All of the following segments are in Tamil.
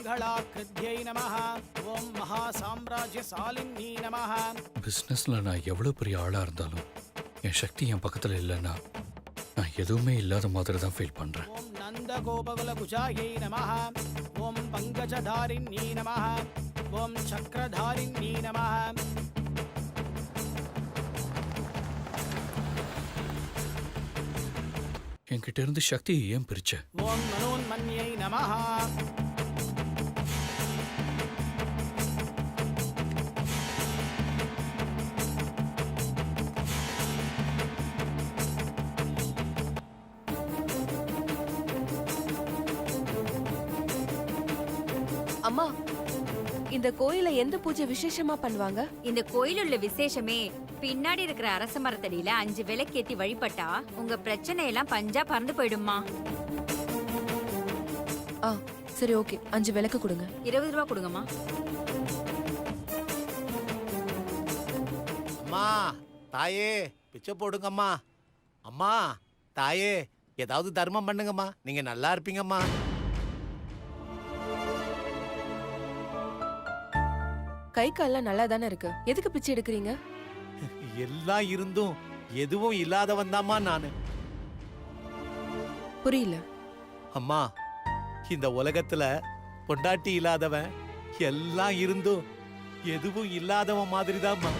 மங்களாக்ருத்யை நமஹ. ஓம் மகாசாம்ராஜ்யசாலின்யை நமஹ. பிஸ்னஸ்ல நான் எவ்வளவு பெரிய ஆளா இருந்தாலும் என் சக்தி என் பக்கத்துல இல்லைன்னா நான் எதுவுமே இல்லாத மாதிரி தான் ஃபீல் பண்றேன். ஓம் நந்தகோபகுலகுஜாயை நமஹ. ஓம் பங்கஜதாரிண்யை நமஹ. ஓம் சக்கரதாரிண்யை நமஹ. என்கிட்ட இருந்து சக்தியை ஏன் பிரிச்ச? ஓம் மனோன்மன்யை நமஹ. அம்மா, இந்த கோயில எந்த பூஜை விசேஷமா பண்ணுவாங்க? இந்த கோயில் உள்ள விசேஷமே பின்னாடி இருக்கிற அரச மரத்தடியில 5 விளக்கேத்தி வழிபட்டா உங்க பிரச்சனை எல்லாம் பஞ்சா பறந்து போயிடுமா. ஆ சரி, ஓகே. 5 விளக்கு கொடுங்க. 20 ரூபா கொடுங்கம்மா. அம்மா தாயே பிச்சை போடுங்கம்மா. அம்மா தாயே ஏதாவது தர்மம் பண்ணுங்கம்மா, நீங்க நல்லா இருப்பீங்கம்மா. கை கால்லாம் நல்லா தானே இருக்கு, எதுக்கு பிச்சை எடுக்கிறீங்க? எல்லாம் இருந்தும் எதுவும் இல்லாதவன் தாம்மா நானு. புரியல. அம்மா இந்த உலகத்துல பொண்டாட்டி இல்லாதவன், எல்லாம் இருந்தும் எதுவும் இல்லாதவன் மாதிரிதாம்மா.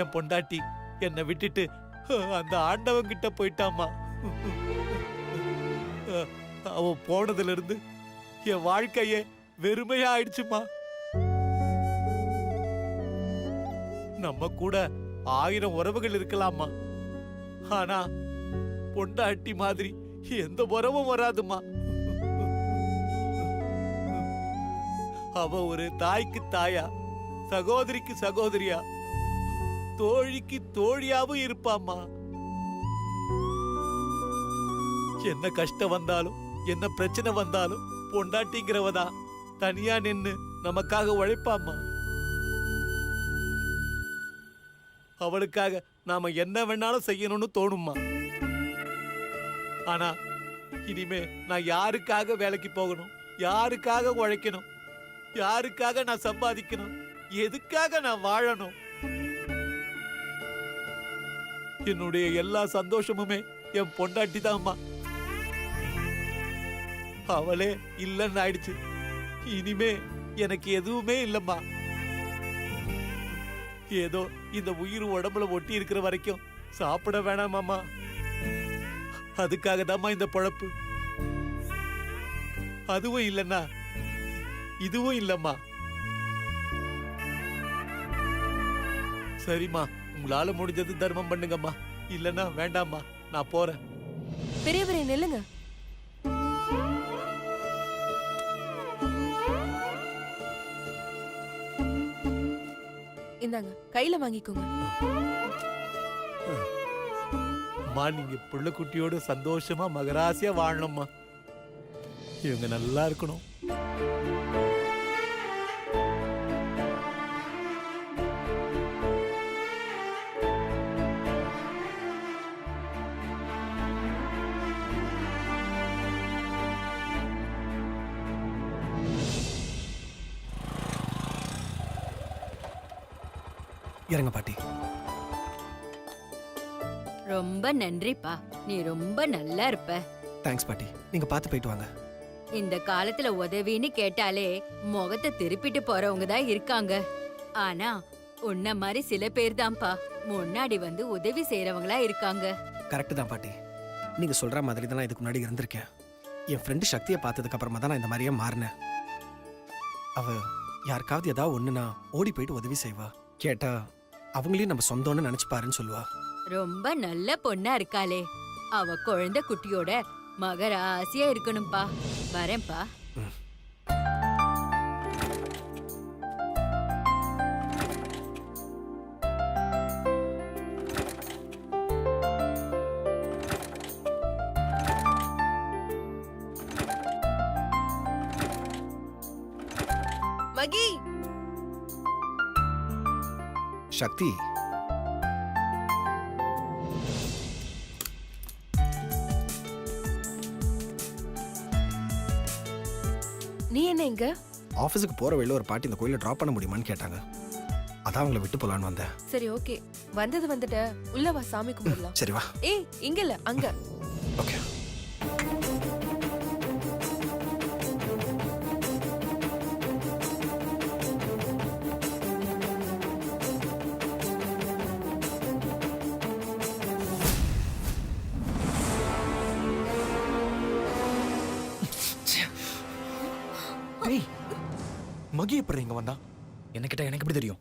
என் பொண்டாட்டி என்னை விட்டுட்டு அந்த ஆண்டவன் கிட்ட போயிட்டாம்மா. அவ போனதுல இருந்து என் வாழ்க்கையே வெறுமையா ஆயிடுச்சுமா. நம்ம கூட 1000 உறவுகள் இருக்கலாமா, ஆனா பொண்டாட்டி மாதிரி எந்த உறவும் வராதுமா. அவ ஒரு தாய்க்கு தாயா, சகோதரிக்கு சகோதரியா, தோழிக்கு தோழியாவும் இருப்பாம்மா. என்ன கஷ்டம் வந்தாலும் என்ன பிரச்சனை வந்தாலும் பொண்டாட்டிங்கிறவதான் தனியா நின்னு நமக்காக உழைப்பாம்மா. அவளுக்காக நாம என்ன வேணாலும் செய்யணும்னு தோணுமா. ஆனா இனிமே நான் யாருக்காக வேலைக்கு போகணும், யாருக்காக உழைக்கணும், யாருக்காக நான் சம்பாதிக்கணும், எதுக்காக நான் வாழணும்? என்னுடைய எல்லா சந்தோஷமுமே என் பொண்டாட்டி தான்மா. அவளே இல்லன்னு ஆயிடுச்சு. இனிமே எனக்கு எதுவுமே இல்லம்மா. ஏதோ இந்த உயிர் உடம்புல ஒட்டி இருக்கிற வரைக்கும் சாப்பிட வேணாமாமா. அதுக்காக தாம்மா இந்த பொழப்பு. அதுவும் இல்லன்னா இதுவும் இல்லம்மா. சரிம்மா, உங்களால முடிஞ்சது தர்மம் பண்ணுங்கம்மா. இல்லன்னா வேண்டாம்மா, நான் போறேன். பெரியவரே நில்லுங்க. இந்தாங்க, கையில வாங்கிக்கோங்க. அம்மா, நீங்க புள்ள குட்டியோட சந்தோஷமா மகராசியா வாழணும்மா. இவங்க நல்லா இருக்கணும். இறங்க பாட்டி. ரொம்ப நன்றிப்பா, நீ ரொம்ப நல்லா இருப்ப. தேங்க்ஸ் பாட்டி, நீங்க பார்த்து போயிட்டு வாங்க. இந்த காலத்துல உதவின்னு கேட்டாலே முகத்தை திருப்பிட்டு போறவங்க தான் இருக்காங்க. ஆனா உன்ன மாதிரி சில பேர் தான்ப்பா முன்னாடி வந்து உதவி செய்யறவங்களா இருக்காங்க. கரெக்ட் தான் பாட்டி, நீங்க சொல்ற மாதிரி தான் நான் இதுக்கு முன்னாடி இருந்திருக்கேன். என் ஃப்ரெண்டு சக்தியை பார்த்ததுக்கு அப்புறமா தான் நான் இந்த மாதிரியே மாறினேன். அவ யாருக்காவது ஏதாவது ஒண்ணுனா ஓடி போயிட்டு உதவி செய்வா. கேட்டா அவங்களையும் நம்ம சொந்தம்னு நினைச்சுப்பாருன்னு சொல்லுவா. ரொம்ப நல்ல பொண்ணா இருக்காளே. அவ குழந்தை குட்டியோட மகராசியா இருக்கணும்பா. வரேன்பா. மகி, சக்தி, நீ என்ன இங்க? ஆஃபீஸுக்கு போகிற வழியில் ஒரு பாட்டி இந்த கோயிலை ட்ராப் பண்ண முடியுமான்னு கேட்டாங்க. அதான் அவங்கள விட்டு போகலான்னு வந்தேன். சரி ஓகே, வந்தது வந்துட்ட. உள்ள வா, சாமி கும்பிடலாம். சரி வா. ஏய், இங்க இல்ல, அங்க. ஓகே. டேய், மகி எப்படி இங்க வந்தா? என்ன கேட்டா எனக்கு எப்படி தெரியும்?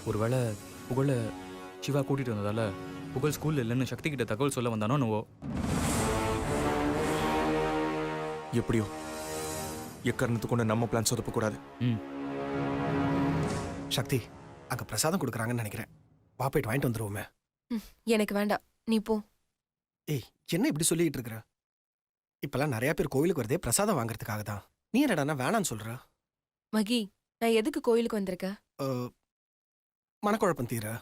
ஒருவேளை புகழ சிவா கூட்டிட்டு வந்ததால புகழ் ஸ்கூல்ல இல்லைன்னு சக்தி கிட்ட தகவல் சொல்ல வந்தானோ என்னவோ. எப்படியோ எக்காரணத்து கொண்டு நம்ம பிளான் சொதப்ப கூடாது. சக்தி, அங்க பிரசாதம் கொடுக்குறாங்கன்னு நினைக்கிறேன். வா போயிட்டு வாங்கிட்டு வந்துருவோமே. எனக்கு வேண்டாம், நீ போ. ஏய், என்ன இப்படி சொல்லிட்டு இருக்கிற? இப்பெல்லாம் நிறைய பேர் கோயிலுக்கு வரதே பிரசாதம் வாங்குறதுக்காக தான். நீ என்னடா வேணான்னு சொல்ற? மகி, நான் எதுக்கு கோயிலுக்கு வந்திருக்கேன்? மனக்குழப்பம் தீர.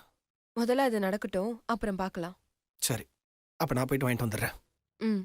முதல்ல அது நடக்கட்டும், அப்புறம் பார்க்கலாம். சரி, அப்ப நான் போயிட்டு வாங்கிட்டு வந்துடுறேன். ம்.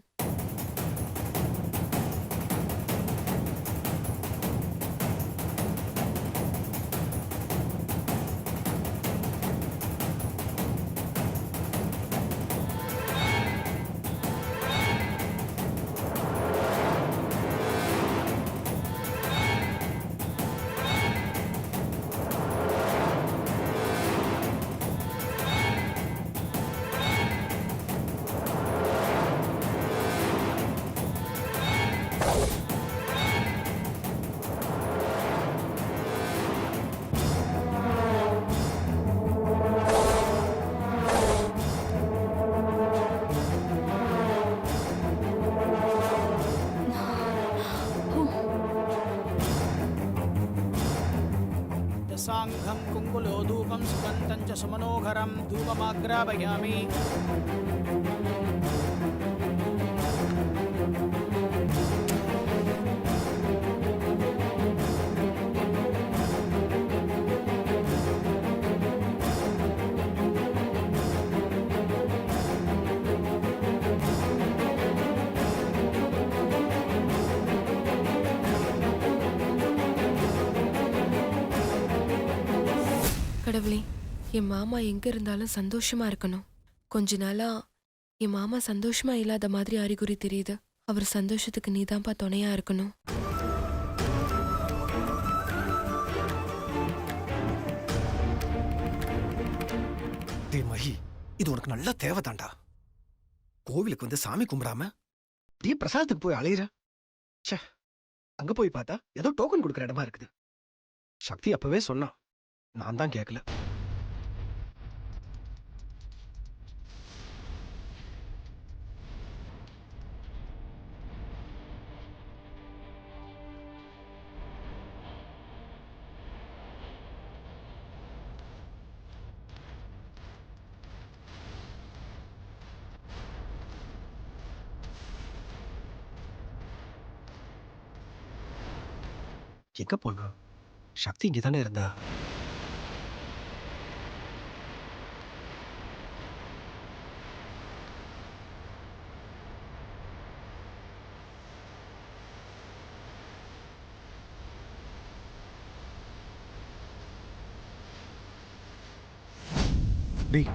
साङ्घं कुङ्कुलो धूपं सुगन्धं च सुमनोहरं धूपमाग्रापयामि கடவுளே, என் மாமா எங்க இருந்தாலும் சந்தோஷமா இருக்கணும். கொஞ்ச நாளா என் மாமா சந்தோஷமா இல்லாத மாதிரி அறிகுறி தெரியுது. அவர் சந்தோஷத்துக்கு நீதான்ப்பா துணையா இருக்கணும். டேய் மகி, இது உனக்கு நல்ல தேவைதான்டா. கோவிலுக்கு வந்து சாமி கும்பிடாம அப்படியே பிரசாதத்துக்கு போய் அலையிற. ச்சே, அங்க போய் பார்த்தா ஏதோ டோக்கன் கொடுக்குற இடமா இருக்குது. சக்தி அப்பவே சொன்னான், நான் தான் கேட்கல. எங்க போனா? சக்தி இங்கே தானே இருந்தா. டேய்,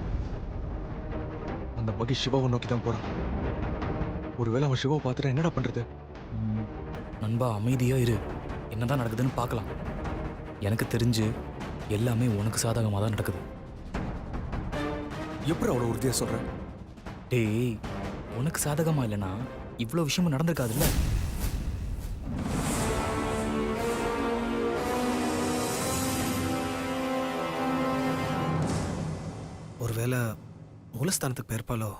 அந்த மகி சிவாவை நோக்கி தான் போறான். ஒருவேளை அவன் சிவாவை பார்த்துட்டா என்னடா பண்றது? நண்பா, அமைதியா இரு. என்னதான் நடக்குதுன்னு பார்க்கலாம். எனக்கு தெரிஞ்சு எல்லாமே உனக்கு சாதகமாக தான் நடக்குது. எப்படி அவ்வளோ உறுதியா சொல்ற? டேய், உனக்கு சாதகமா இல்லைன்னா இவ்வளோ விஷயமும் நடந்திருக்காதுல்ல. ஒருவேளை மூலஸ்தானத்துக்கு போயிருப்பாளோ?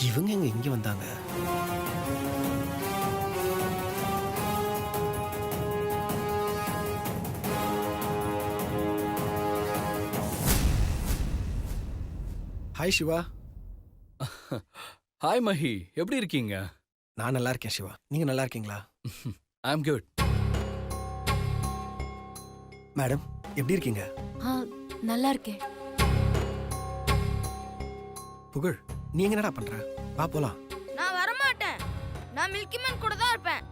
இவங்க எங்க இங்க வந்தாங்க? ஹாய் சிவா. ஹாய் மஹி, எப்படி இருக்கீங்க? நான் நல்லா இருக்கேன் சிவா. நீங்க நல்லா இருக்கீங்களா? ஐ அம் குட். மேடம் எப்படி இருக்கீங்க? நல்லா இருக்கேன். புகழ், நீ என்னடா பண்ற? வா போலாம். நான் வர மாட்டேன். நான் மில்கி மேன் கூட தான் இருப்பேன்.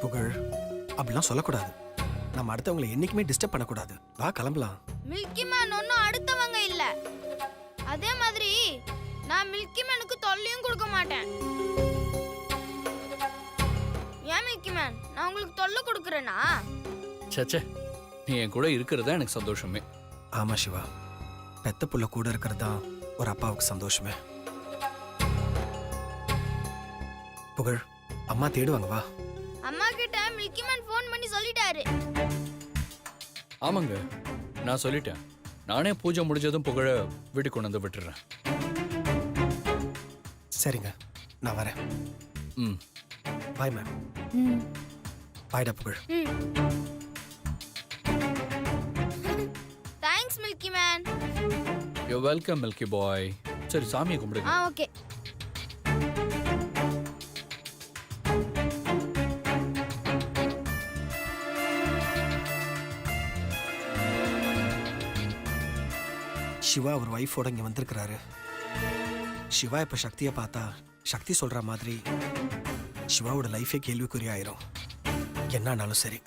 புகழ், அப்படிலாம் சொல்லக்கூடாது. நம்ம அடுத்தவங்களை என்னைக்குமே டிஸ்டர்ப் பண்ணக்கூடாது. வா கிளம்பலாம். மில்கி மேன் ஒன்னும் அடுத்தவங்க இல்ல. அதே மாதிரி நான் மில்கி மேனுக்கு தொல்லையும் கொடுக்க மாட்டேன். ஏன் மில்கி மேன், நான் உங்களுக்கு தொல்லை கொடுக்கறேனா? சச்சே, நீ என் கூட இருக்கிறதா எனக்கு சந்தோஷமே. ஆமா சிவா, பெத்த புள்ள கூட இருக்கிறது தான் ஒரு அப்பாவுக்கு சந்தோஷமே. புகழ், அம்மா தேடுவாங்க, வா. அம்மா கிட்ட மில்கி மேன் ஃபோன் பண்ணி சொல்லிட்டாரு. ஆமாங்க, நான் சொல்லிட்டேன். நானே பூஜை முடிஞ்சதும் புகழ வீட்டுக்கு கொண்டு வந்து விட்டுறேன். சரிங்க, நான் வரேன். ம். Bye ma'am. பாய்டா Pugazh. Thanks milky man. You welcome milky boy. சரி, சாமியை கும்பிடுங்க. ஓகே. சிவா அவர் ஒய்ஃபோட இங்க வந்திருக்கிறாரு. சிவா இப்ப சக்தியை பார்த்தா சக்தி சொல்ற மாதிரி சிவாவோட லைஃபே கேள்விக்குறி ஆயிரும். என்னானாலும் சரி,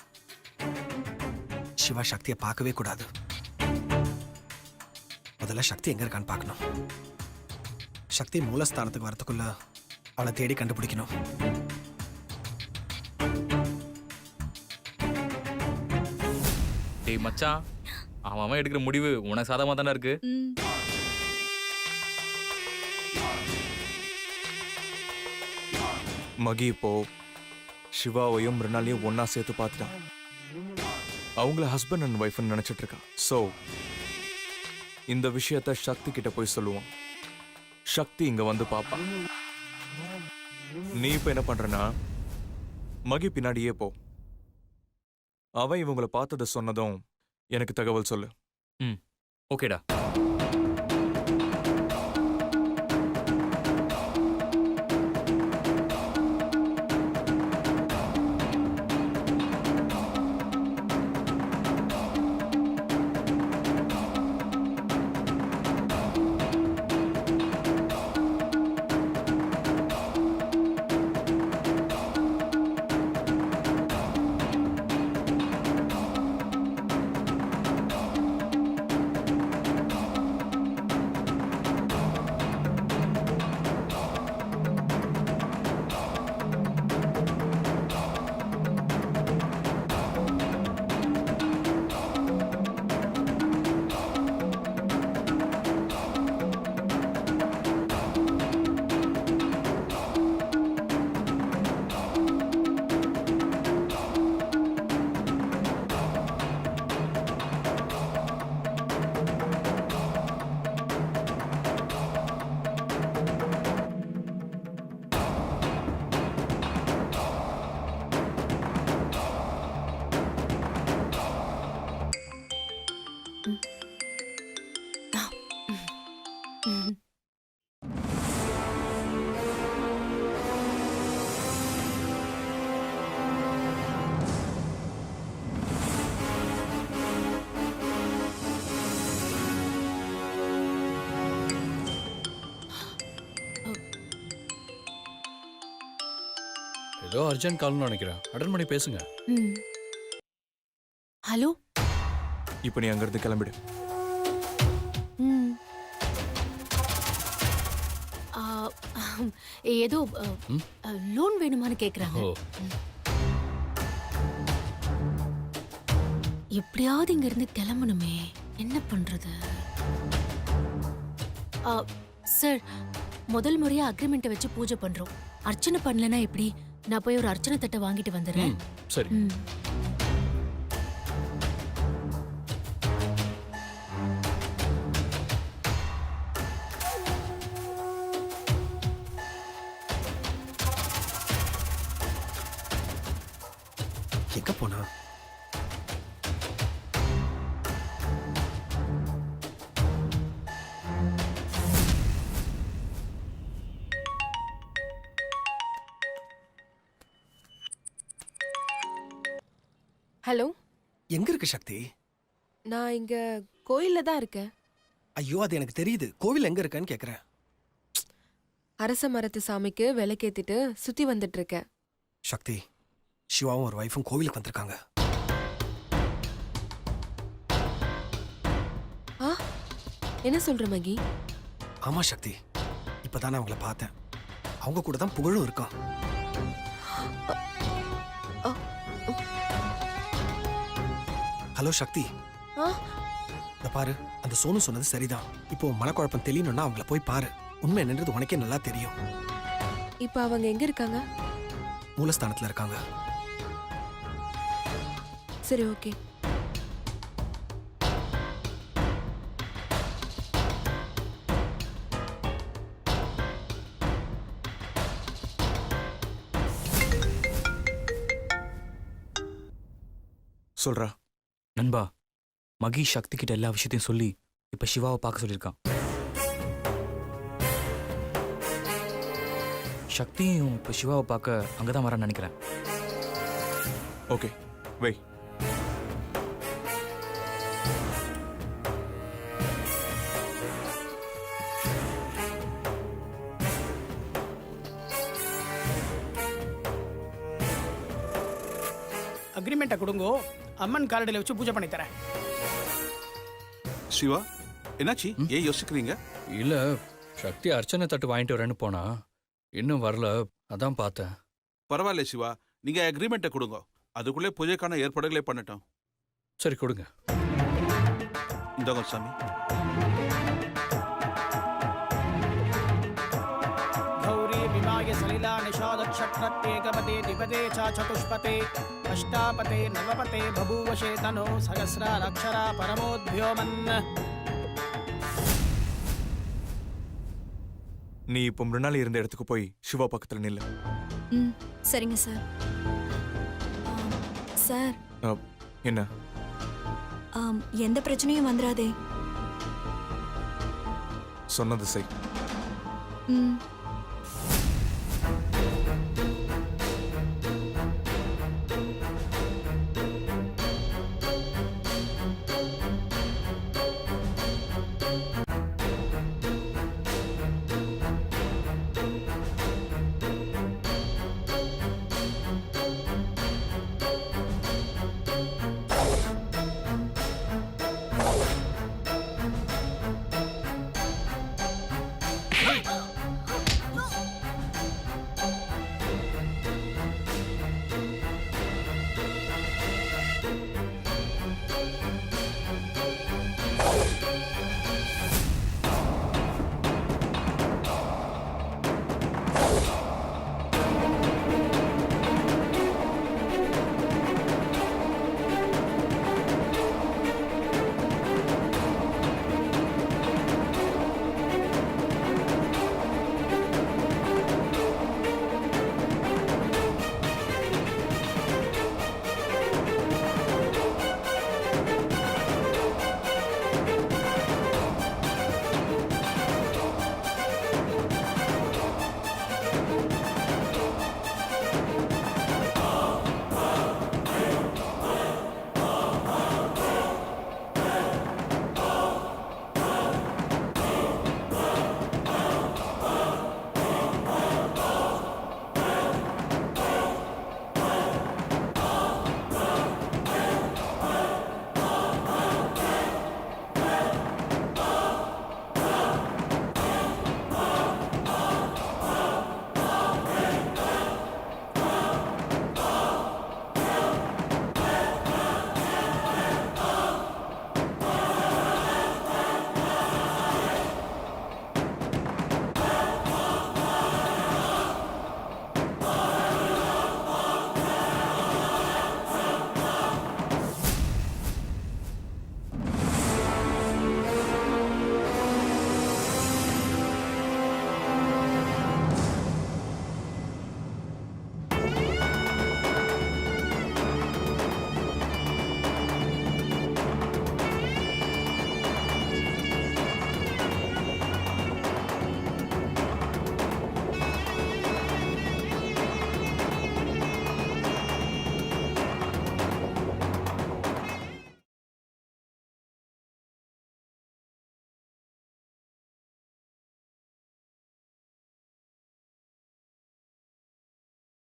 சிவா சக்தியை பார்க்கவே கூடாது. முதல்ல சக்தி எங்க இருக்கான்னு பார்க்கணும். சக்தி மூலஸ்தானத்துக்கு வரத்துக்குள்ள அவளை தேடி கண்டுபிடிக்கணும். டேய் மச்சான், அவன் எடுக்கிற முடிவு உனக்கு சாதகமா தானே இருக்கு. மகி இப்போ சிவாவையும் மிருணாலையும் ஒன்னா சேர்த்து பார்த்துட்டான். அவங்கள ஹஸ்பண்ட் அண்ட் ஒய்ஃப்னு நினைச்சிட்டு இருக்கான். ஸோ இந்த விஷயத்த சக்தி கிட்ட போய் சொல்லுவான். சக்தி இங்க வந்து பாப்பா. நீ இப்ப என்ன பண்றனா, மகி பின்னாடியே போ. அவன் இவங்களை பார்த்ததை சொன்னதும் எனக்கு தகவல் சொல்லு. ம், ஓகேடா. ஏதோ அர்ஜென்ட் கால்னு நினைக்கிறேன். அட்டன் பண்ணி பேசுங்க. ஹலோ. இப்போ நீ அங்கிருந்து கிளம்பிடு. ஏதோ லோன் வேணுமான்னு கேக்குறாங்க. ஓ, எப்படியாவது இங்க இருந்து கிளம்பணுமே, என்ன பண்றது? சார், முதல் முறையா அக்ரிமெண்ட் வச்சு பூஜை பண்றோம். அர்ச்சனை பண்ணலனா எப்படி? நான் போய் ஒரு அர்ச்சனை தட்டை வாங்கிட்டு வந்துடுறேன். சரி. எங்க போனா? ஹலோ, எங்க இருக்கு சக்தி? நான் இங்க கோயில்ல தான் இருக்கேன். ஐயோ அது எனக்கு தெரியுது. கோவில் எங்க இருக்கேன்னு கேக்குறேன். அரச மரத்து சாமிக்கு விளக்கேத்திட்டு சுத்தி வந்துட்டு இருக்கேன். சக்தி, சிவாவும் ஒரு வைஃபும் கோவிலுக்கு வந்திருக்காங்க. ஆ, என்ன சொல்ற மகி? ஆமா சக்தி, இப்பதான் அவங்கள பார்த்தேன். அவங்க கூட தான் புகழும் இருக்கான். ஹலோ சக்தி, ஆ, இந்த பாரு, அந்த சோனு சொன்னது சரிதான். இப்போ மனக்குழப்பம் தெரியணும்னா அவங்கள போய் பாரு. உண்மை என்னன்றது உனக்கே நல்லா தெரியும். இப்ப அவங்க எங்க இருக்காங்க? மூலஸ்தானத்துல இருக்காங்க. சரி, ஓகே. சொல்றா. நண்பா, மகி சக்தி கிட்ட எல்லா விஷயத்தையும் சொல்லி இப்ப சிவாவை பார்க்க சொல்லியிருக்கான். சக்தியும் இப்ப சிவாவை பார்க்க அங்கதான் வரான்னு நினைக்கிறேன். ஓகே, வை. அக்ரிமெண்ட்டை கொடுங்கோ, அம்மன் காலடியில் வச்சு பூஜை பண்ணி தரேன். சிவா, என்னாச்சு? ஏன் யோசிக்கிறீங்க? இல்ல, சக்தி அர்ச்சனை தட்டு வாங்கிட்டு வரேன்னு போனா இன்னும் வரல, அதான் பார்த்தேன். பரவாயில்ல சிவா, நீங்க அக்ரிமெண்ட்டை கொடுங்க. அதுக்குள்ளே பூஜைக்கான ஏற்பாடுகளே பண்ணட்டும். சரி, கொடுங்க. இந்தாங்க சாமி. गौरी विमाय सलिला निषाद क्षत्रत्येकपते द्विपदे च चतुष्पते अष्टापते नवपते बभूवशे तनो सहस्राक्षरा परमोद्भ्योमन्. நீ இப்போ மிருணாலி இருந்த இடத்துக்கு போய் சிவா பக்கத்துல நில்லு. ம், சரிங்க சார். சார், என்ன? எந்த பிரச்சனையும் வந்துடாதே. சொன்னது செய். ம்.